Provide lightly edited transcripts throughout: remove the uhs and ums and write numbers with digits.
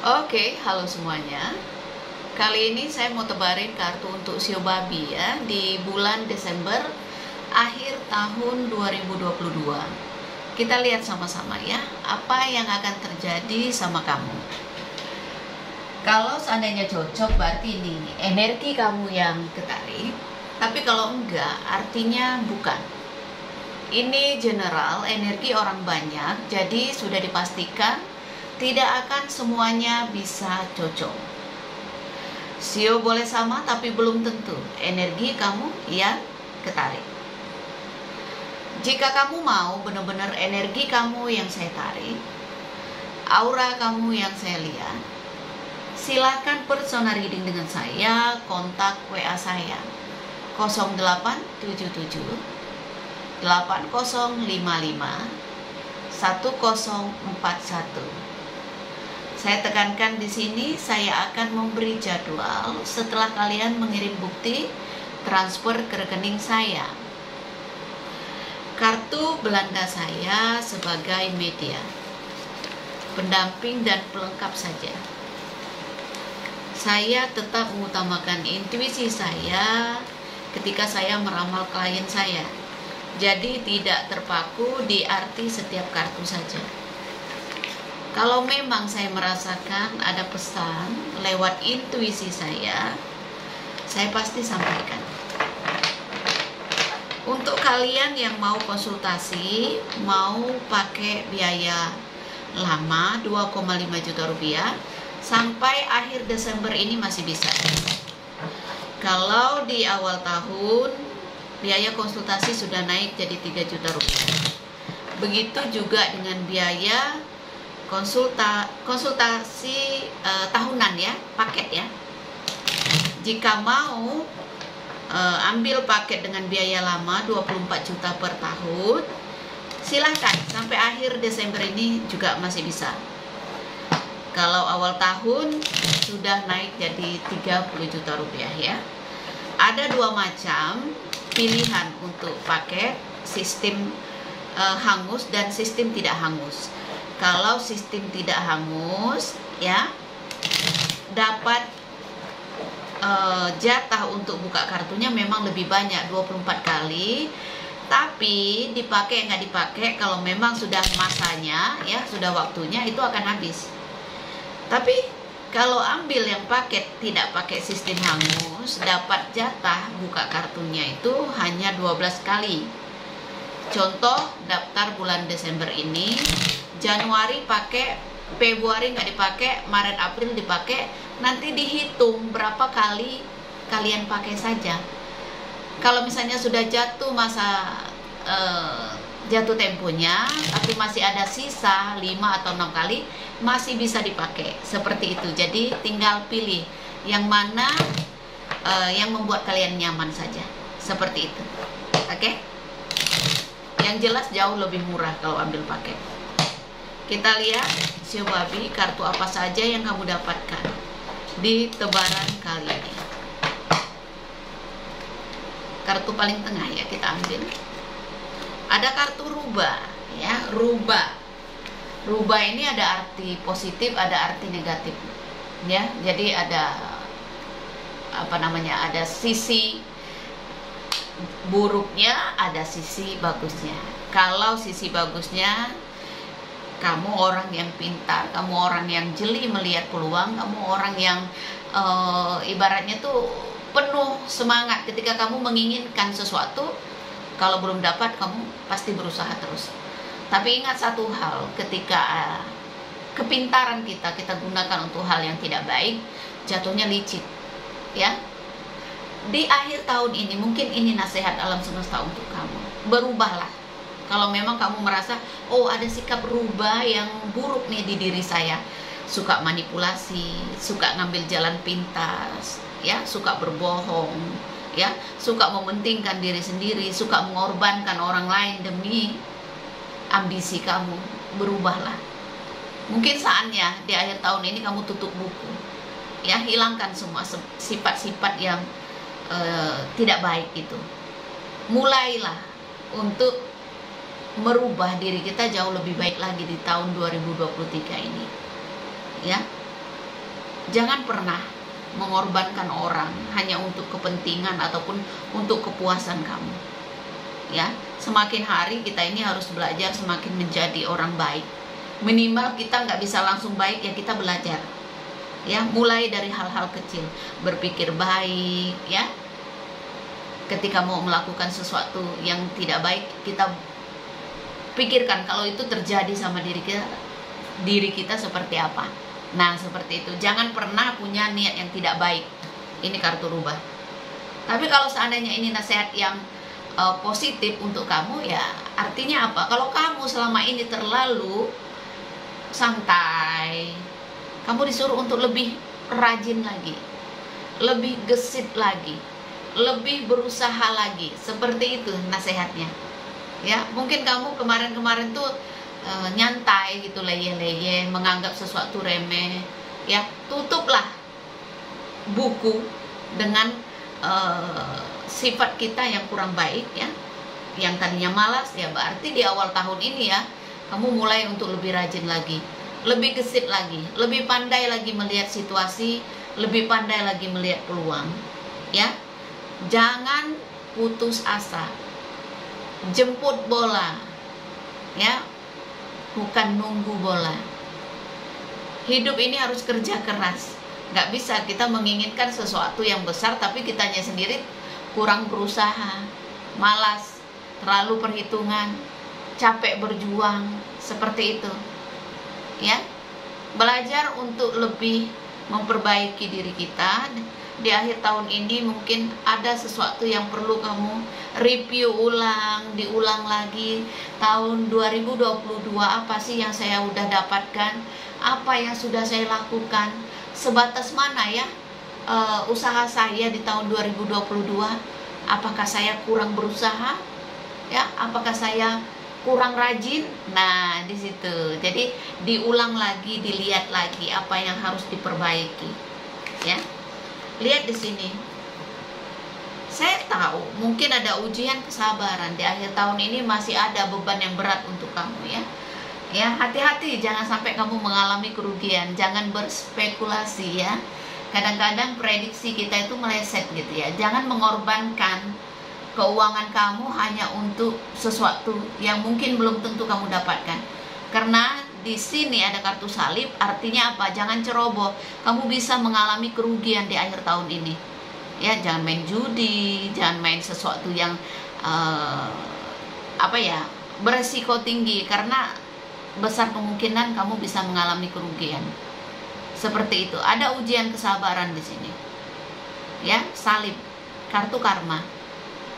Oke, halo semuanya. Kali ini saya mau tebarin kartu untuk Shio Babi ya di bulan Desember akhir tahun 2022. Kita lihat sama-sama ya, apa yang akan terjadi sama kamu. Kalau seandainya cocok berarti ini energi kamu yang ketarik, tapi kalau enggak artinya bukan. Ini general, energi orang banyak, jadi sudah dipastikan tidak akan semuanya bisa cocok. Shio boleh sama tapi belum tentu energi kamu yang ketarik. Jika kamu mau benar-benar energi kamu yang saya tarik, aura kamu yang saya lihat, silakan personal reading dengan saya, kontak WA saya 0877 8055 1041. Saya tekankan di sini, saya akan memberi jadwal setelah kalian mengirim bukti transfer ke rekening saya. Kartu Belanda saya sebagai media, pendamping dan pelengkap saja. Saya tetap mengutamakan intuisi saya ketika saya meramal klien saya. Jadi tidak terpaku di arti setiap kartu saja. Kalau memang saya merasakan ada pesan lewat intuisi saya pasti sampaikan. Untuk kalian yang mau konsultasi, mau pakai biaya lama 2,5 juta rupiah, sampai akhir Desember ini masih bisa. Kalau di awal tahun, biaya konsultasi sudah naik jadi 3 juta rupiah. Begitu juga dengan biaya konsultasi tahunan ya, paket ya. Jika mau ambil paket dengan biaya lama 24 juta per tahun, silahkan sampai akhir Desember ini juga masih bisa. Kalau awal tahun sudah naik jadi 30 juta rupiah ya. Ada dua macam pilihan untuk paket, sistem hangus dan sistem tidak hangus. Kalau sistem tidak hangus ya, dapat jatah untuk buka kartunya memang lebih banyak, 24 kali. Tapi dipakai nggak dipakai, kalau memang sudah masanya ya, sudah waktunya, itu akan habis. Tapi kalau ambil yang paket tidak pakai sistem hangus, dapat jatah buka kartunya itu hanya 12 kali. Contoh daftar bulan Desember ini, Januari pakai, Februari nggak dipakai, Maret April dipakai, nanti dihitung berapa kali kalian pakai saja. Kalau misalnya sudah jatuh masa jatuh temponya, tapi masih ada sisa 5 atau 6 kali, masih bisa dipakai seperti itu. Jadi tinggal pilih yang mana yang membuat kalian nyaman saja, seperti itu. Oke? Yang jelas jauh lebih murah kalau ambil paket. Kita lihat Shio Babi, kartu apa saja yang kamu dapatkan di tebaran kali ini. Kartu paling tengah ya, kita ambil. Ada kartu rubah ya, rubah. Rubah ini ada arti positif, ada arti negatif ya. Jadi ada ada sisi buruknya, ada sisi bagusnya. Kalau sisi bagusnya, kamu orang yang pintar, kamu orang yang jeli melihat peluang, kamu orang yang ibaratnya tuh penuh semangat ketika kamu menginginkan sesuatu. Kalau belum dapat, kamu pasti berusaha terus. Tapi ingat satu hal, ketika kepintaran kita gunakan untuk hal yang tidak baik, jatuhnya licik ya. Di akhir tahun ini, mungkin ini nasihat alam semesta untuk kamu, berubahlah. Kalau memang kamu merasa, oh ada sikap rubah yang buruk nih di diri saya, suka manipulasi, suka ngambil jalan pintas, ya, suka berbohong, ya, suka mementingkan diri sendiri, suka mengorbankan orang lain demi ambisi kamu, berubahlah. Mungkin saatnya di akhir tahun ini kamu tutup buku, ya, hilangkan semua sifat-sifat yang tidak baik itu. Mulailah untuk merubah diri kita jauh lebih baik lagi di tahun 2023 ini ya. Jangan pernah mengorbankan orang hanya untuk kepentingan ataupun untuk kepuasan kamu. Ya, semakin hari kita ini harus belajar semakin menjadi orang baik. Minimal kita nggak bisa langsung baik, ya kita belajar. Ya, mulai dari hal-hal kecil, berpikir baik. Ya, ketika mau melakukan sesuatu yang tidak baik, kita pikirkan kalau itu terjadi sama diri kita seperti apa. Nah, seperti itu. Jangan pernah punya niat yang tidak baik. Ini kartu rubah. Tapi kalau seandainya ini nasihat yang positif untuk kamu, ya artinya apa? Kalau kamu selama ini terlalu santai, kamu disuruh untuk lebih rajin lagi, lebih gesit lagi, lebih berusaha lagi. Seperti itu nasihatnya. Ya, mungkin kamu kemarin-kemarin tuh nyantai gitu, leye-leye, menganggap sesuatu remeh. Ya, tutuplah buku dengan sifat kita yang kurang baik, ya, yang tadinya malas. Ya berarti di awal tahun ini ya kamu mulai untuk lebih rajin lagi, lebih gesit lagi, lebih pandai lagi melihat situasi, lebih pandai lagi melihat peluang. Ya, jangan putus asa, jemput bola, ya, bukan nunggu bola. Hidup ini harus kerja keras. Nggak bisa kita menginginkan sesuatu yang besar tapi kitanya sendiri kurang berusaha, malas, terlalu perhitungan, capek berjuang. Seperti itu. Ya, belajar untuk lebih memperbaiki diri kita. Di akhir tahun ini mungkin ada sesuatu yang perlu kamu review ulang, diulang lagi. Tahun 2022 apa sih yang saya udah dapatkan, apa yang sudah saya lakukan, sebatas mana ya usaha saya di tahun 2022. Apakah saya kurang berusaha, ya, apakah saya kurang rajin? Nah, di situ. Jadi diulang lagi, dilihat lagi apa yang harus diperbaiki. Ya, lihat di sini. Saya tahu mungkin ada ujian kesabaran di akhir tahun ini, masih ada beban yang berat untuk kamu, ya. Ya, hati-hati jangan sampai kamu mengalami kerugian. Jangan berspekulasi, ya. Kadang-kadang prediksi kita itu meleset gitu ya. Jangan mengorbankan keuangan kamu hanya untuk sesuatu yang mungkin belum tentu kamu dapatkan. Karena di sini ada kartu salib, artinya apa? Jangan ceroboh. Kamu bisa mengalami kerugian di akhir tahun ini. Ya, jangan main judi, jangan main sesuatu yang beresiko tinggi, karena besar kemungkinan kamu bisa mengalami kerugian. Seperti itu. Ada ujian kesabaran di sini. Ya, salib, kartu karma.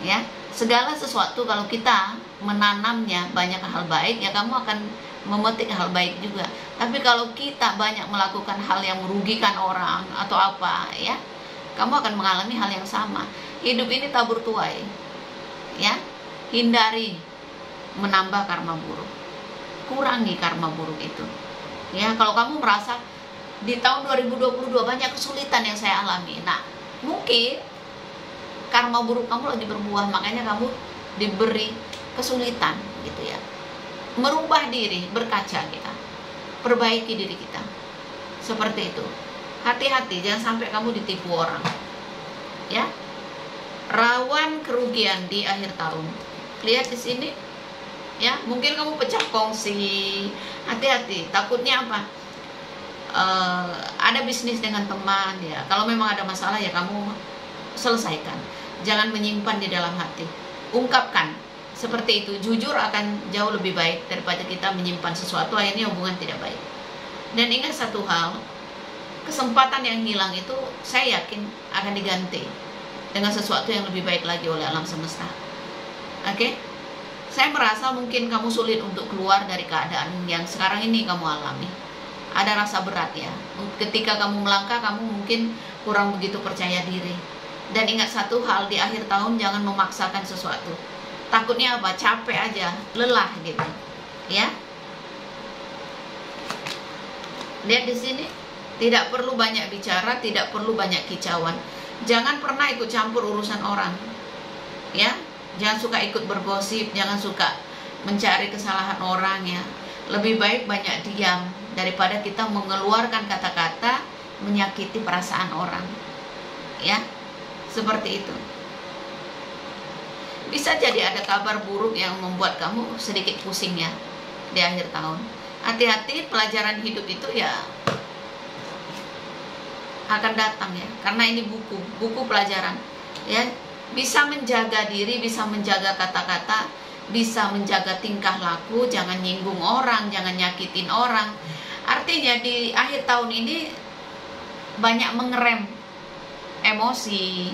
Ya, segala sesuatu kalau kita menanamnya banyak hal baik, ya kamu akan memetik hal baik juga. Tapi kalau kita banyak melakukan hal yang merugikan orang atau apa, ya, kamu akan mengalami hal yang sama. Hidup ini tabur tuai. Ya, hindari menambah karma buruk. Kurangi karma buruk itu. Ya, kalau kamu merasa di tahun 2022 banyak kesulitan yang saya alami, nah, mungkin karma buruk kamu lagi berbuah, makanya kamu diberi kesulitan gitu ya. Merubah diri, berkaca kita, perbaiki diri kita. Seperti itu. Hati-hati jangan sampai kamu ditipu orang. Ya. Rawan kerugian di akhir tahun. Lihat di sini. Ya, mungkin kamu pecah kongsi. Hati-hati, takutnya apa? Ada bisnis dengan teman, ya. Kalau memang ada masalah, ya kamu selesaikan. Jangan menyimpan di dalam hati. Ungkapkan. Seperti itu. Jujur akan jauh lebih baik daripada kita menyimpan sesuatu, akhirnya hubungan tidak baik. Dan ingat satu hal, kesempatan yang hilang itu saya yakin akan diganti dengan sesuatu yang lebih baik lagi oleh alam semesta. Oke? Saya merasa mungkin kamu sulit untuk keluar dari keadaan yang sekarang ini kamu alami. Ada rasa berat ya. Ketika kamu melangkah, kamu mungkin kurang begitu percaya diri. Dan ingat satu hal, di akhir tahun jangan memaksakan sesuatu. Takutnya apa? Capek aja, lelah gitu. Ya. Lihat di sini, tidak perlu banyak bicara, tidak perlu banyak kicauan. Jangan pernah ikut campur urusan orang. Ya. Jangan suka ikut bergosip, jangan suka mencari kesalahan orang ya. Lebih baik banyak diam daripada kita mengeluarkan kata-kata menyakiti perasaan orang, ya, seperti itu. Bisa jadi ada kabar buruk yang membuat kamu sedikit pusing ya di akhir tahun. Hati-hati, pelajaran hidup itu ya akan datang ya, karena ini buku pelajaran ya. Bisa menjaga diri, bisa menjaga kata-kata, bisa menjaga tingkah laku, jangan nyinggung orang, jangan nyakitin orang. Artinya di akhir tahun ini banyak mengerem emosi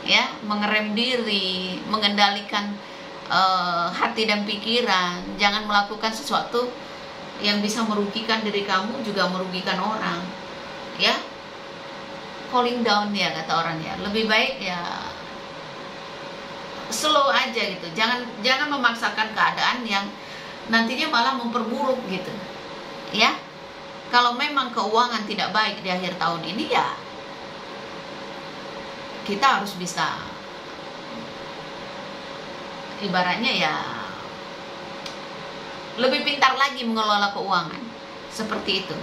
ya, mengerem diri, mengendalikan hati dan pikiran. Jangan melakukan sesuatu yang bisa merugikan diri kamu, juga merugikan orang ya. Cooling down ya kata orang ya, lebih baik ya slow aja gitu. Jangan memaksakan keadaan yang nantinya malah memperburuk gitu ya. Kalau memang keuangan tidak baik di akhir tahun ini ya, kita harus bisa ibaratnya ya lebih pintar lagi mengelola keuangan, seperti itu.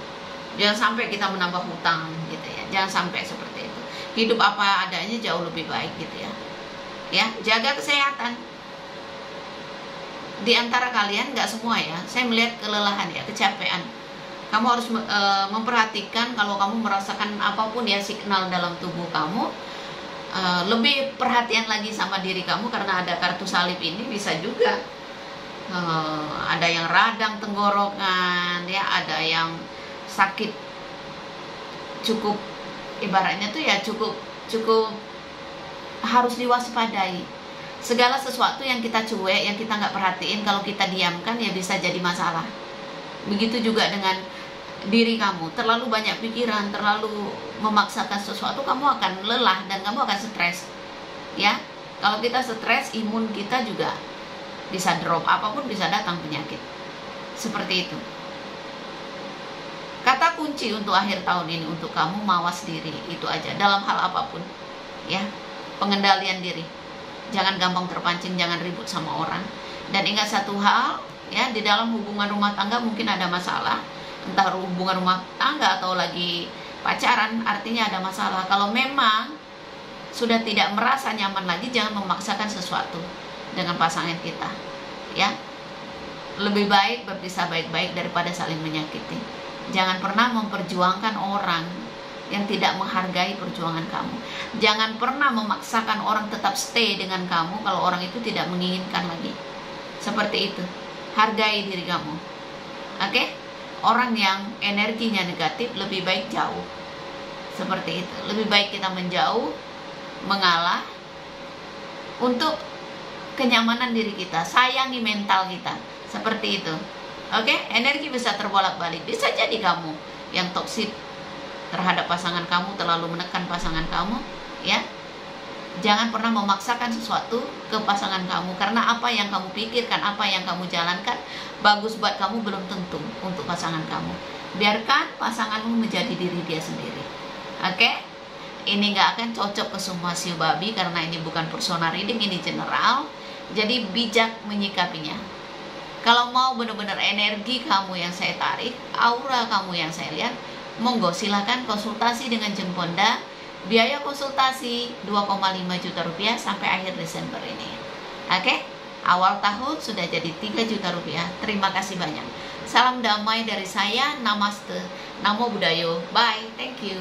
Jangan sampai kita menambah hutang gitu ya, jangan sampai seperti itu. Hidup apa adanya jauh lebih baik gitu ya. Ya, jaga kesehatan. Di antara kalian, nggak semua ya, saya melihat kelelahan ya, kecapean. Kamu harus memperhatikan kalau kamu merasakan apapun ya signal dalam tubuh kamu. Lebih perhatian lagi sama diri kamu, karena ada kartu salib ini. Bisa juga ada yang radang tenggorokan ya, ada yang sakit cukup ibaratnya tuh ya cukup harus diwaspadai. Segala sesuatu yang kita cuek, yang kita nggak perhatiin, kalau kita diamkan ya bisa jadi masalah. Begitu juga dengan diri kamu. Terlalu banyak pikiran, terlalu memaksakan sesuatu, kamu akan lelah dan kamu akan stres ya. Kalau kita stres, imun kita juga bisa drop, apapun bisa datang penyakit seperti itu. Kata kunci untuk akhir tahun ini untuk kamu, mawas diri, itu aja dalam hal apapun ya. Pengendalian diri, jangan gampang terpancing, jangan ribut sama orang. Dan ingat satu hal ya, di dalam hubungan rumah tangga mungkin ada masalah, entah hubungan rumah tangga atau lagi pacaran, artinya ada masalah. Kalau memang sudah tidak merasa nyaman lagi, jangan memaksakan sesuatu dengan pasangan kita ya. Lebih baik berpisah baik-baik daripada saling menyakiti. Jangan pernah memperjuangkan orang yang tidak menghargai perjuangan kamu. Jangan pernah memaksakan orang tetap stay dengan kamu kalau orang itu tidak menginginkan lagi. Seperti itu. Hargai diri kamu. Oke? Orang yang energinya negatif lebih baik jauh. Seperti itu. Lebih baik kita menjauh, mengalah untuk kenyamanan diri kita. Sayangi mental kita. Seperti itu. Oke, energi bisa terbolak-balik. Bisa jadi kamu yang toksik terhadap pasangan kamu, terlalu menekan pasangan kamu, ya. Jangan pernah memaksakan sesuatu ke pasangan kamu, karena apa yang kamu pikirkan, apa yang kamu jalankan bagus buat kamu belum tentu untuk pasangan kamu. Biarkan pasanganmu menjadi diri dia sendiri. Oke? Ini nggak akan cocok ke semua siu babi, karena ini bukan personal reading, ini general. Jadi bijak menyikapinya. Kalau mau benar-benar energi kamu yang saya tarik, aura kamu yang saya lihat, monggo silahkan konsultasi dengan Jemponda. Biaya konsultasi 2,5 juta rupiah sampai akhir Desember ini. Oke? Awal tahun sudah jadi 3 juta rupiah. Terima kasih banyak. Salam damai dari saya. Namaste. Namo Buddhaya. Bye. Thank you.